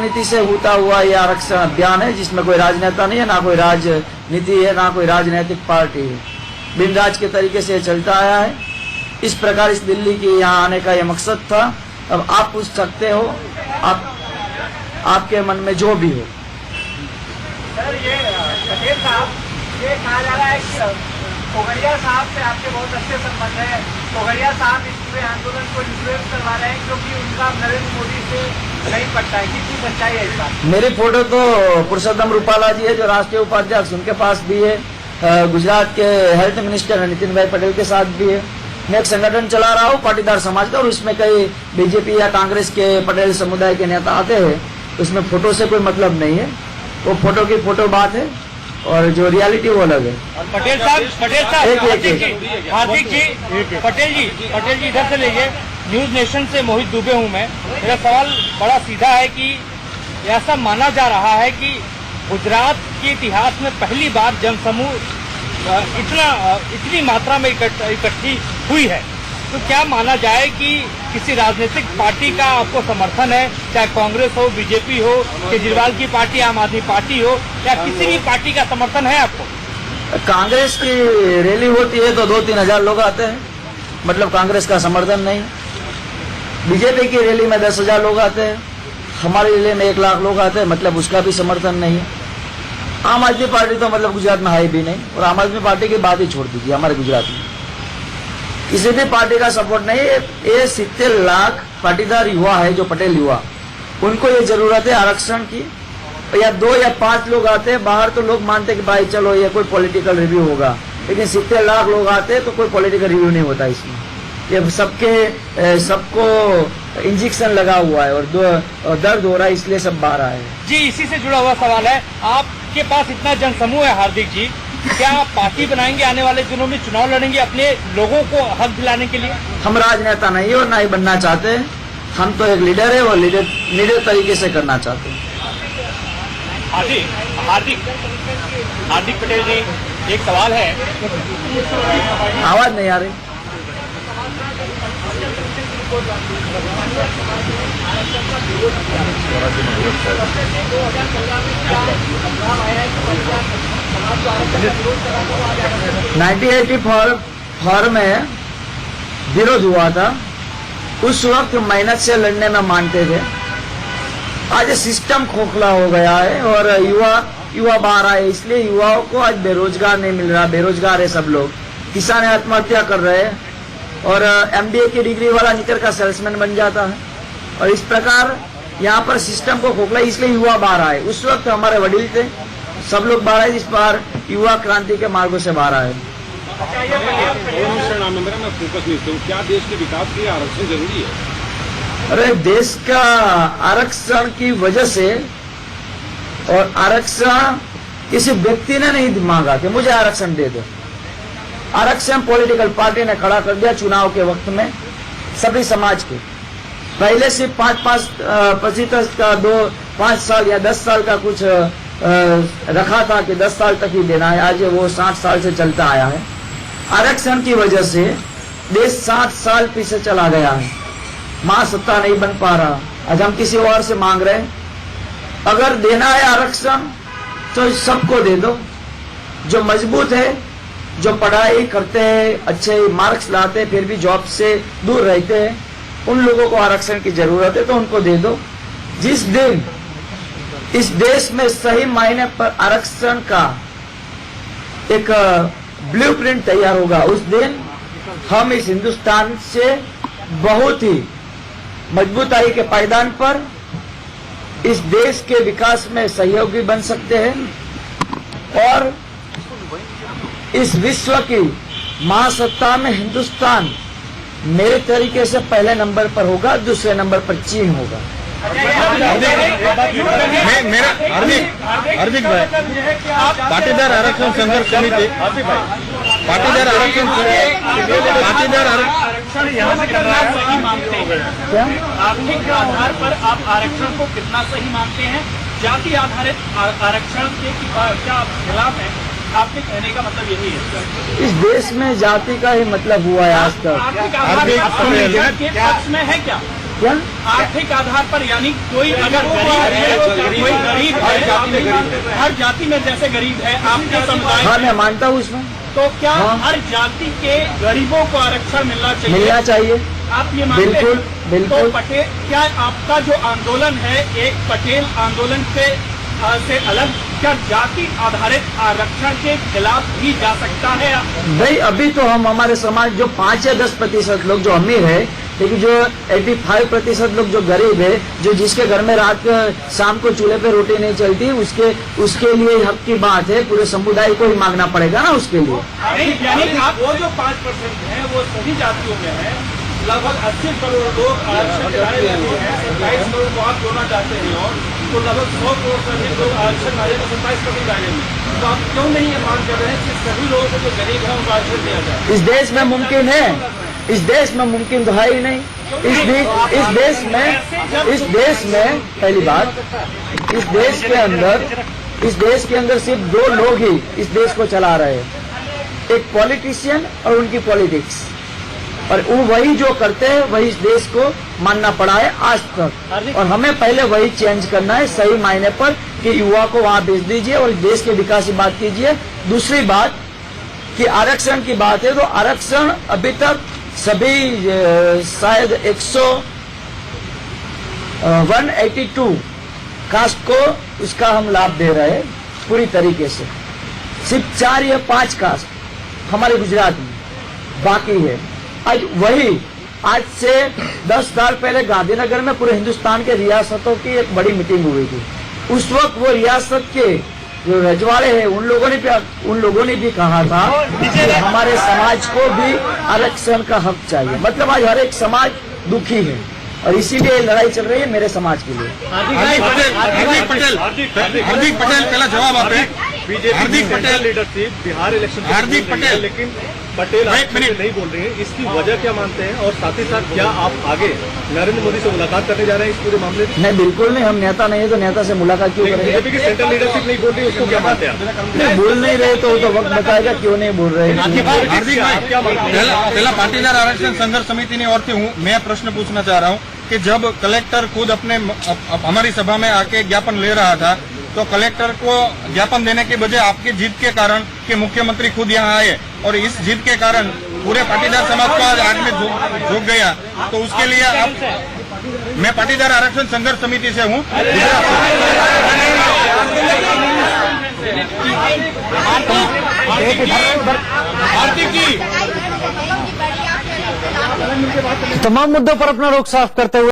राजनीति से होता हुआ ये आरक्षण अभियान है, जिसमें कोई राजनेता नहीं है, ना कोई राजनीति है, ना कोई राजनीतिक पार्टी है। बिन राज के तरीके से चलता आया है। इस प्रकार इस दिल्ली के यहाँ आने का ये मकसद था। अब आप पूछ सकते हो, आपके मन में जो भी हो। सर, ये पटेल साहब, ये कहा जा रहा है कि कोगरिया साहब से आपके बहुत अच्छे संबंध है। कोगरिया साहब इस पूरे आंदोलन को इन्फ्लुएंस करवा रहे हैं क्योंकि उनका नरेंद्र मोदी से नहीं पड़ता है। कितनी सच्चाई है इस बात? मेरी फोटो तो पुरुषोत्तम रूपाला जी है, जो राष्ट्रीय उपाध्यक्ष, उनके पास भी है। गुजरात के हेल्थ मिनिस्टर नितिन भाई पटेल के साथ भी है। मैं एक संगठन चला रहा हूँ पाटीदार समाज का, और उसमें कई बीजेपी या कांग्रेस के पटेल समुदाय के नेता आते हैं। उसमें फोटो से कोई मतलब नहीं है, वो फोटो की फोटो बात है और जो रियलिटी वो अलग है। पटेल साहब हार्दिक जी, पटेल जी इधर से लीजिए। न्यूज नेशन से मोहित दुबे हूँ मैं। मेरा सवाल बड़ा सीधा है कि ऐसा माना जा रहा है कि गुजरात के इतिहास में पहली बार जनसमूह इतनी मात्रा में इकट्ठी हुई है, तो क्या माना जाए कि किसी राजनीतिक पार्टी का आपको समर्थन है, चाहे कांग्रेस हो, बीजेपी हो, केजरीवाल की पार्टी, आम आदमी पार्टी हो, या किसी भी पार्टी का समर्थन है आपको? कांग्रेस की रैली होती है तो 2-3 हजार लोग आते हैं, मतलब कांग्रेस का समर्थन नहीं। बीजेपी की रैली में 10,000 लोग आते हैं, हमारी रैली में 1 लाख लोग आते हैं, मतलब उसका भी समर्थन नहीं है। आम आदमी पार्टी तो मतलब गुजरात में है भी नहीं, और आम आदमी पार्टी की बात ही छोड़ दीजिए। हमारे गुजरात में किसी भी पार्टी का सपोर्ट नहीं है। ये 70 लाख पाटीदार युवा है, जो पटेल युवा, उनको ये जरूरत है आरक्षण की। या 2 या 5 लोग आते हैं बाहर, तो लोग मानते कि भाई चलो ये कोई पॉलिटिकल रिव्यू होगा, लेकिन 70 लाख लोग आते हैं तो कोई पॉलिटिकल रिव्यू नहीं होता इसमें। ये सबको इंजेक्शन लगा हुआ है और दर्द हो रहा है, इसलिए सब बाहर आए हैं। जी, इसी से जुड़ा हुआ सवाल है। आपके पास इतना जनसमूह है हार्दिक जी, क्या आप पार्टी बनाएंगे? आने वाले दिनों में चुनाव लड़ेंगे अपने लोगों को हक दिलाने के लिए? हम राजनेता नहीं है और ना ही बनना चाहते हैं। हम तो एक लीडर है, और लीडर तरीके से करना चाहते हैं। हार्दिक पटेल जी, एक सवाल है। आवाज नहीं आ रही। फॉर्म में विरोध हुआ था, उस वक्त मेहनत से लड़ने में मानते थे। आज सिस्टम खोखला हो गया है और युवा बाहर आए, इसलिए युवाओं को आज बेरोजगार नहीं मिल रहा। बेरोजगार है सब लोग। किसान आत्महत्या कर रहे हैं और MBA की डिग्री वाला निकल का सेल्समैन बन जाता है, और इस प्रकार यहाँ पर सिस्टम को खोखला, इसलिए युवा बाहर आए। उस वक्त हमारे वडील थे, सब लोग बाहर आए। इस बार युवा क्रांति के मार्गों से बाहर आए। क्या देश के विकास के लिए आरक्षण जरूरी है? अरे, देश का आरक्षण की वजह से, और आरक्षण किसी व्यक्ति ने नहीं मांगा कि मुझे आरक्षण दे दो। आरक्षण पॉलिटिकल पार्टी ने खड़ा कर दिया चुनाव के वक्त में। सभी समाज के पहले से 5% का 5 साल या 10 साल का कुछ रखा था कि 10 साल तक ही देना है। आज वो 60 साल से चलता आया है। आरक्षण की वजह से देश 60 साल पीछे चला गया है। महासत्ता नहीं बन पा रहा। आज हम किसी और से मांग रहे हैं। अगर देना है आरक्षण तो सबको दे दो। जो मजबूत है, जो पढ़ाई करते हैं, अच्छे मार्क्स लाते हैं, फिर भी जॉब से दूर रहते हैं, उन लोगों को आरक्षण की जरूरत है, तो उनको दे दो। जिस दिन इस देश में सही मायने पर आरक्षण का एक ब्लूप्रिंट तैयार होगा, उस दिन हम इस हिंदुस्तान से बहुत ही मजबूताई के पायदान पर इस देश के विकास में सहयोगी बन सकते हैं और इस विश्व की महासत्ता में हिंदुस्तान मेरे तरीके से पहले नंबर पर होगा, दूसरे नंबर पर चीन होगा। हार्दिक भाई, पाटीदार आरक्षण संघर्ष समिति, पाटीदार आरक्षण यहाँ से कितना सही मानते हैं? क्या आर्थिक आधार पर आप आरक्षण को कितना सही मानते हैं? जाति आधारित आरक्षण के क्या आप खिलाफ हैं? आपके कहने का मतलब यही है? इस देश में जाति का ही मतलब हुआ है आज तक। आर्थिक आधार के पक्ष में है क्या? क्या आर्थिक आधार पर, यानी कोई अगर गरीब है, कोई गरीब है, हर जाति में जैसे गरीब है आपके समुदाय हाँ, में, मैं मानता हूँ इसमें तो क्या हाँ। हर जाति के गरीबों को आरक्षण मिलना चाहिए? मिलना चाहिए। आप ये मानते हैं? बिल्कुल, बिल्कुल। तो पटेल, क्या आपका जो आंदोलन है एक पटेल आंदोलन से अलग, क्या जाति आधारित आरक्षण के खिलाफ भी जा सकता है? भाई अभी तो हम हमारे समाज जो 5 या 10% लोग जो अमीर है, लेकिन जो 85% लोग जो गरीब है, जो जिसके घर में रात शाम को चूल्हे पे रोटी नहीं चलती, उसके लिए हक की बात है। पूरे समुदाय को ही मांगना पड़ेगा ना उसके लिए। नहीं, यानी आप वो जो 5% है वो सभी जातियों में है। लगभग 80 करोड़ लोग आरक्षण के दायरे में हैं। 27 करोड़ को आप जोड़ना चाहते हैं और तो लगभग 100 करोड़ से अधिक लोग आरक्षण दायरे में 27% दायरे में। तो आप क्यों नहीं ये मांग कर रहे हैं कि सभी लोगों को जो गरीब है उनको आरक्षण दिया जाए? इस देश में मुमकिन है, इस देश में मुमकिन तो है ही नहीं। इस देश में पहली बात, इस देश के अंदर सिर्फ 2 लोग ही इस देश को चला रहे हैं, एक पॉलिटिशियन और उनकी पॉलिटिक्स। और वो वही जो करते हैं वही इस देश को मानना पड़ा है आज तक। और हमें पहले वही चेंज करना है सही मायने पर कि युवा को वहां भेज दीजिए और देश के विकास की बात कीजिए। दूसरी बात कि आरक्षण की बात है तो आरक्षण अभी तक सभी शायद 182 कास्ट को उसका हम लाभ दे रहे हैं पूरी तरीके से। सिर्फ 4 या 5 कास्ट हमारे गुजरात में बाकी है। आज से 10 साल पहले गांधीनगर में पूरे हिंदुस्तान के रियासतों की एक बड़ी मीटिंग हुई थी। उस वक्त वो रियासत के जो रजवाड़े हैं उन लोगों ने भी कहा था कि हमारे समाज को भी आरक्षण का हक चाहिए। मतलब आज हर एक समाज दुखी है और इसीलिए लड़ाई चल रही है मेरे समाज के लिए। हार्दिक पटेल पहला जवाब आपने। हार्दिक पटेल लीडरशिप बिहार इलेक्शन हार्दिक पटेल लेकिन पटेल एक मिनट नहीं बोल रहे हैं, इसकी वजह क्या मानते हैं? और साथ ही साथ क्या आप आगे नरेंद्र मोदी से मुलाकात करने जा रहे हैं इस पूरे मामले में? नहीं, बिल्कुल नहीं। हम नेता नहीं है तो नेता से मुलाकात क्यों करेंगे? बीजेपी की सेंट्रल लीडरशिप नहीं बोल रही, उसको क्या मानते हैं आप? नहीं, बोल नहीं रहे तो वक्त बताएगा क्यों नहीं बोल रहे हैं। हार्दिक भाई पहला पाटीदार आरक्षण संघर्ष समिति ने और हूँ मैं प्रश्न पूछना चाह रहा हूँ कि जब कलेक्टर खुद अपने हमारी सभा में आके ज्ञापन ले रहा था तो कलेक्टर को ज्ञापन देने के बजाय आपकी जिद के कारण कि मुख्यमंत्री खुद यहाँ आए और इस जिद के कारण पूरे पाटीदार समाज को आज आग में झोंक गया, तो उसके लिए आप मैं पाटीदार आरक्षण संघर्ष समिति से हूँ तमाम मुद्दों पर अपना रुख साफ करते हुए